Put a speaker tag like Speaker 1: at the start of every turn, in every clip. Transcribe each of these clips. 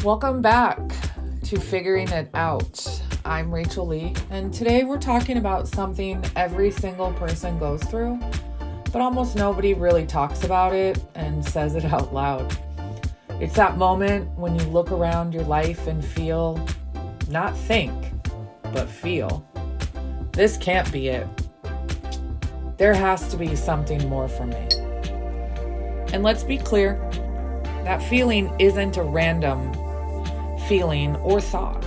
Speaker 1: Welcome back to Figuring It Out. I'm Rachel Lee, and today we're talking about something every single person goes through, but almost nobody really talks about it and says it out loud. It's that moment when you look around your life and feel, not think, but feel, this can't be it. There has to be something more for me. And let's be clear, that feeling isn't a random feeling or thought.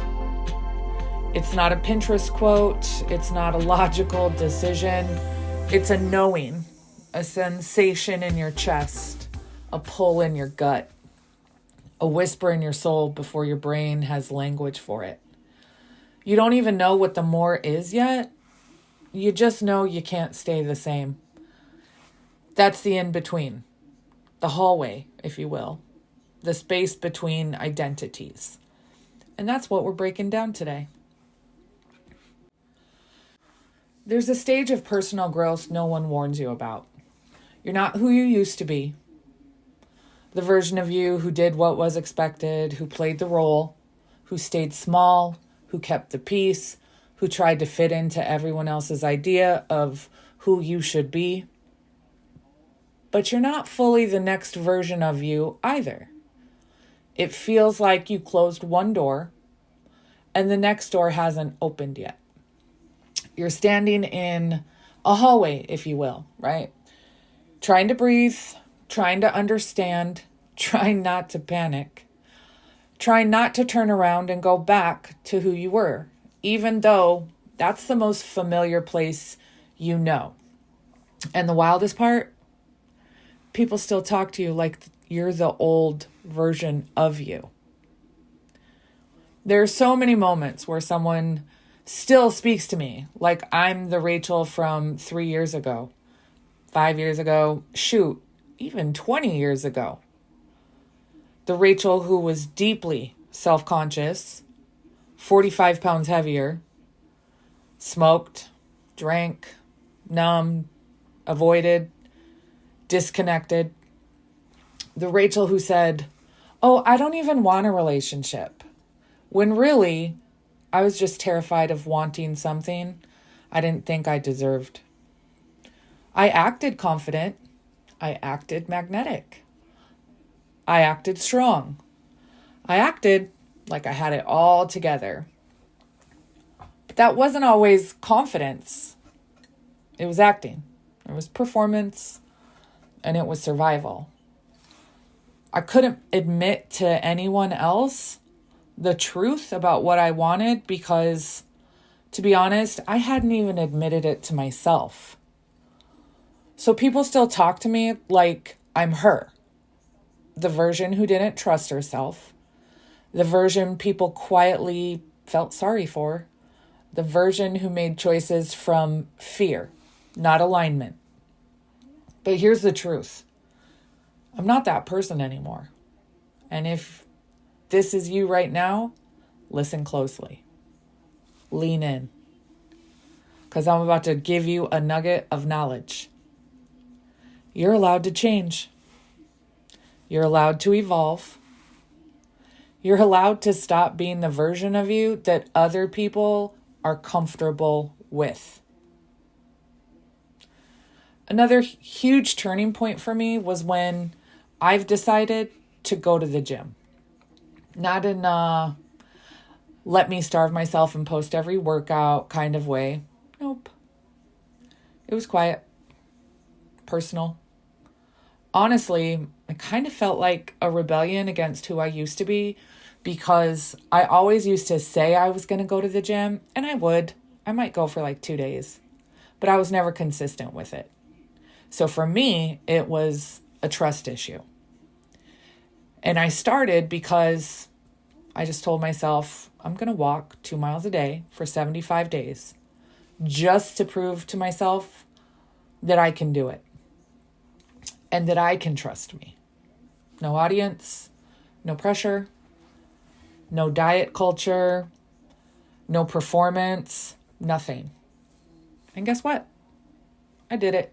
Speaker 1: It's not a Pinterest quote. It's not a logical decision. It's a knowing, a sensation in your chest, a pull in your gut, a whisper in your soul before your brain has language for it. You don't even know what the more is yet. You just know you can't stay the same. That's the in-between, the hallway, if you will, the space between identities. And that's what we're breaking down today. There's a stage of personal growth no one warns you about. You're not who you used to be. The version of you who did what was expected, who played the role, who stayed small, who kept the peace, who tried to fit into everyone else's idea of who you should be. But you're not fully the next version of you either. It feels like you closed one door and the next door hasn't opened yet. You're standing in a hallway, if you will, right? Trying to breathe, trying to understand, trying not to panic, trying not to turn around and go back to who you were, even though that's the most familiar place you know. And the wildest part, people still talk to you like you're the old version of you. There are so many moments where someone still speaks to me like I'm the Rachel from 3 years ago, 5 years ago, shoot, even 20 years ago. The Rachel who was deeply self-conscious, 45 pounds heavier, smoked, drank, numbed, avoided, disconnected. The Rachel who said, "Oh, I don't even want a relationship." When really, I was just terrified of wanting something I didn't think I deserved. I acted confident. I acted magnetic. I acted strong. I acted like I had it all together. But that wasn't always confidence. It was acting. It was performance. And it was survival. I couldn't admit to anyone else the truth about what I wanted because, to be honest, I hadn't even admitted it to myself. So people still talk to me like I'm her, the version who didn't trust herself, the version people quietly felt sorry for, the version who made choices from fear, not alignment. But here's the truth. I'm not that person anymore. And if this is you right now, listen closely. Lean in. Because I'm about to give you a nugget of knowledge. You're allowed to change. You're allowed to evolve. You're allowed to stop being the version of you that other people are comfortable with. Another huge turning point for me was when I've decided to go to the gym. Not in a let me starve myself and post every workout kind of way. Nope. It was quiet, personal. Honestly, it kind of felt like a rebellion against who I used to be because I always used to say I was going to go to the gym, and I would. I might go for like 2 days, but I was never consistent with it. So for me, it was a trust issue. And I started because I just told myself, I'm going to walk 2 miles a day for 75 days just to prove to myself that I can do it and that I can trust me. No audience, no pressure, no diet culture, no performance, nothing. And guess what? I did it.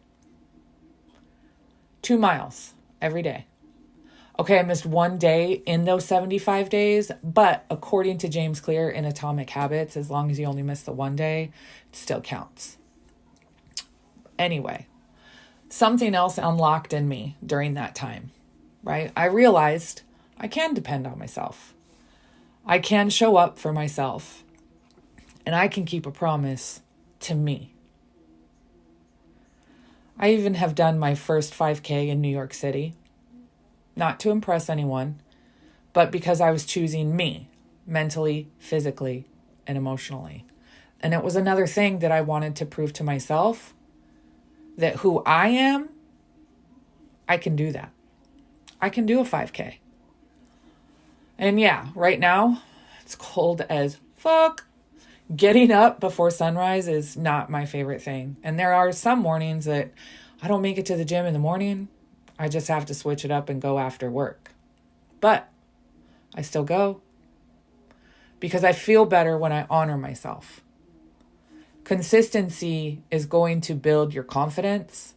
Speaker 1: 2 miles every day. Okay, I missed one day in those 75 days, but according to James Clear in Atomic Habits, as long as you only miss the one day, it still counts. Anyway, something else unlocked in me during that time, right? I realized I can depend on myself. I can show up for myself, and I can keep a promise to me. I even have done my first 5K in New York City. Not to impress anyone, but because I was choosing me, mentally, physically, and emotionally. And it was another thing that I wanted to prove to myself, that who I am, I can do that. I can do a 5K. And yeah, right now, it's cold as fuck. Getting up before sunrise is not my favorite thing. And there are some mornings that I don't make it to the gym in the morning. I just have to switch it up and go after work. But I still go because I feel better when I honor myself. Consistency is going to build your confidence,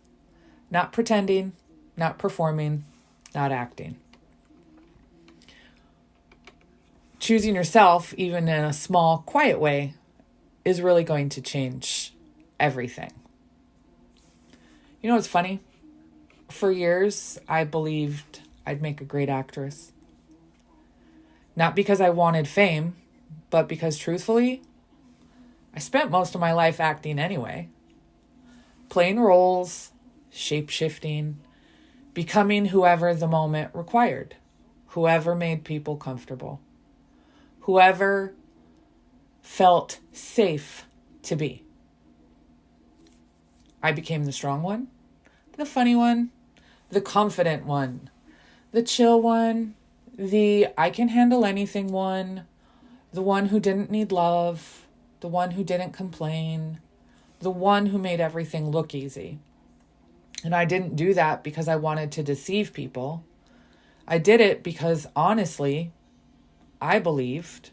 Speaker 1: not pretending, not performing, not acting. Choosing yourself, even in a small, quiet way, is really going to change everything. You know what's funny? For years, I believed I'd make a great actress. Not because I wanted fame, but because truthfully, I spent most of my life acting anyway. Playing roles, shape-shifting, becoming whoever the moment required, whoever made people comfortable, whoever felt safe to be. I became the strong one, the funny one, the confident one, the chill one, the I can handle anything one, the one who didn't need love, the one who didn't complain, the one who made everything look easy. And I didn't do that because I wanted to deceive people. I did it because honestly, I believed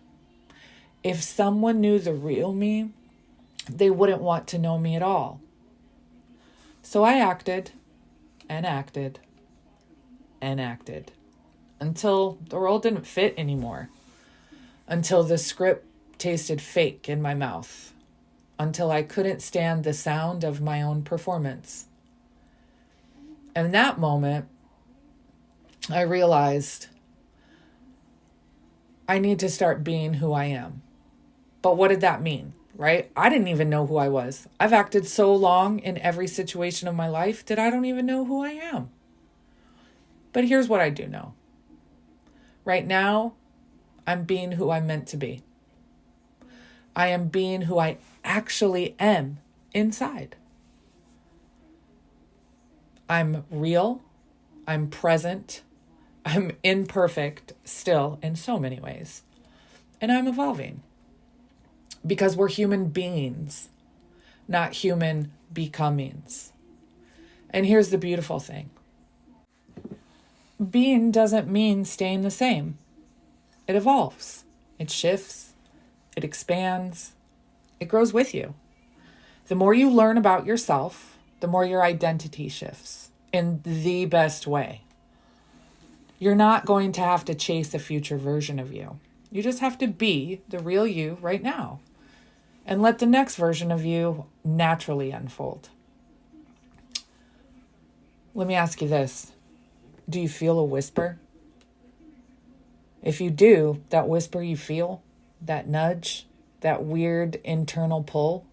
Speaker 1: if someone knew the real me, they wouldn't want to know me at all. So I acted and acted and acted until the role didn't fit anymore, until the script tasted fake in my mouth, until I couldn't stand the sound of my own performance. And in that moment, I realized I need to start being who I am. But what did that mean? Right? I didn't even know who I was. I've acted so long in every situation of my life that I don't even know who I am. But here's what I do know. Right now, I'm being who I'm meant to be. I am being who I actually am inside. I'm real. I'm present. I'm imperfect still in so many ways. And I'm evolving. Because we're human beings, not human becomings. And here's the beautiful thing. Being doesn't mean staying the same. It evolves. It shifts. It expands. It grows with you. The more you learn about yourself, the more your identity shifts in the best way. You're not going to have to chase a future version of you. You just have to be the real you right now. And let the next version of you naturally unfold. Let me ask you this. Do you feel a whisper? If you do, that whisper you feel, that nudge, that weird internal pull,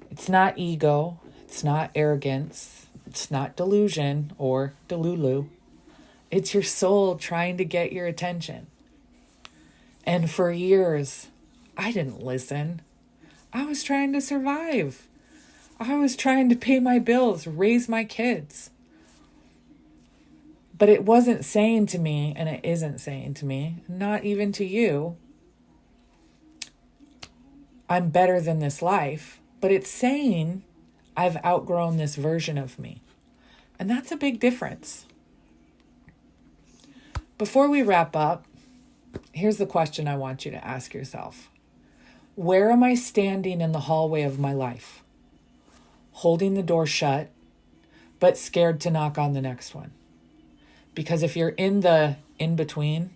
Speaker 1: it's not ego, it's not arrogance, it's not delusion or delulu. It's your soul trying to get your attention. And for years, I didn't listen. I was trying to survive. I was trying to pay my bills, raise my kids. But it wasn't saying to me, and it isn't saying to me, not even to you, I'm better than this life. But it's saying I've outgrown this version of me. And that's a big difference. Before we wrap up, here's the question I want you to ask yourself. Where am I standing in the hallway of my life? Holding the door shut, but scared to knock on the next one. Because if you're in the in-between,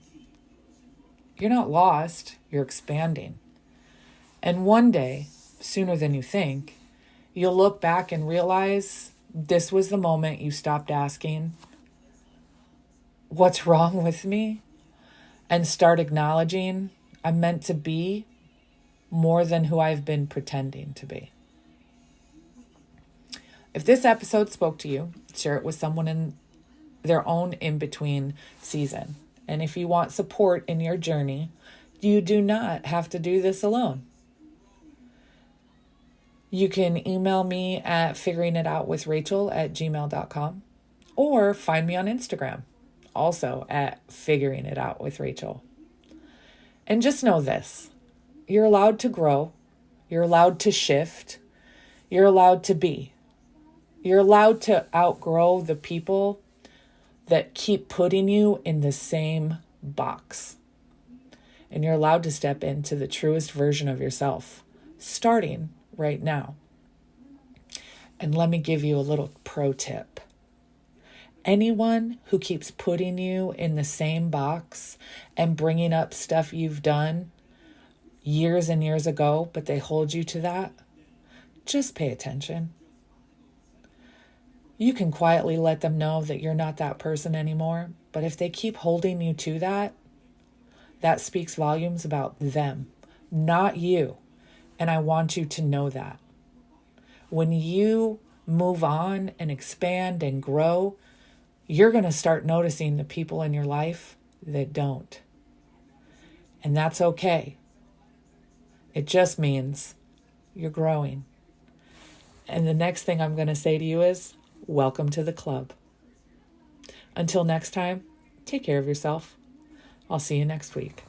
Speaker 1: you're not lost, you're expanding. And one day, sooner than you think, you'll look back and realize this was the moment you stopped asking, what's wrong with me? And start acknowledging I'm meant to be more than who I've been pretending to be. If this episode spoke to you, share it with someone in their own in-between season. And if you want support in your journey, you do not have to do this alone. You can email me at figuringitoutwithrachel@gmail.com or find me on Instagram, also at figuringitoutwithrachel. And just know this, you're allowed to grow, you're allowed to shift, you're allowed to be. You're allowed to outgrow the people that keep putting you in the same box. And you're allowed to step into the truest version of yourself, starting right now. And let me give you a little pro tip. Anyone who keeps putting you in the same box and bringing up stuff you've done years and years ago, but they hold you to that, just pay attention. You can quietly let them know that you're not that person anymore, but if they keep holding you to that, that speaks volumes about them, not you. And I want you to know that. When you move on and expand and grow, you're going to start noticing the people in your life that don't. And that's okay. It just means you're growing. And the next thing I'm going to say to you is, welcome to the club. Until next time, take care of yourself. I'll see you next week.